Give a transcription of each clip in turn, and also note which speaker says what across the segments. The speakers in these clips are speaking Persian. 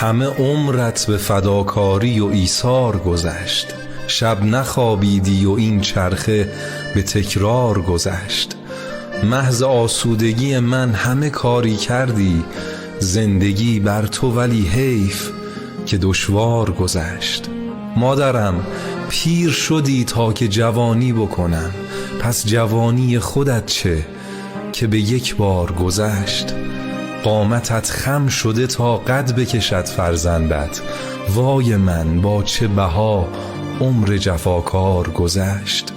Speaker 1: همه عمرت به فداکاری و ایثار گذشت، شب نخوابیدی و این چرخه به تکرار گذشت. محض آسودگی من همه کاری کردی، زندگی بر تو ولی حیف که دشوار گذشت. مادرم پیر شدی تا که جوانی بکنم، پس جوانی خودت چه که به یک بار گذشت. قامتت خم شده تا قد بکشد فرزندت، وای من با چه بها عمر جفاکار گذشت.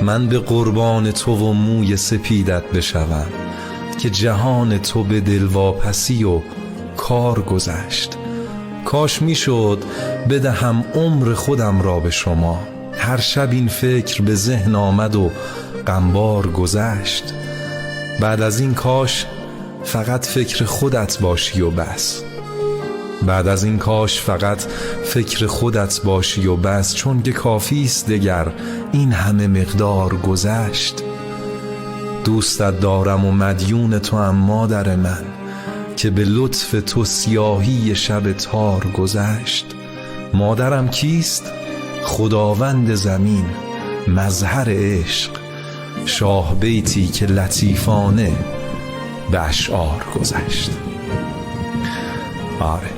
Speaker 1: من به قربان تو و موی سپیدت بشوم، که جهان تو به دلواپسی و کار گذشت. کاش میشد بدهم عمر خودم را به شما، هر شب این فکر به ذهن آمد و غمبار گذشت. بعد از این کاش فقط فکر خودت باشی و بس، بعد از این کاش فقط فکر خودت باشی و بس، چون که کافیست دگر این همه مقدار گذشت. دوستت دارم و مدیون تو ام مادر من، که به لطف تو سیاهی شب تار گذشت. مادرم کیست؟ خداوند زمین، مظهر عشق، شاه بیتی که لطیفانه به اشعار گذشت. آره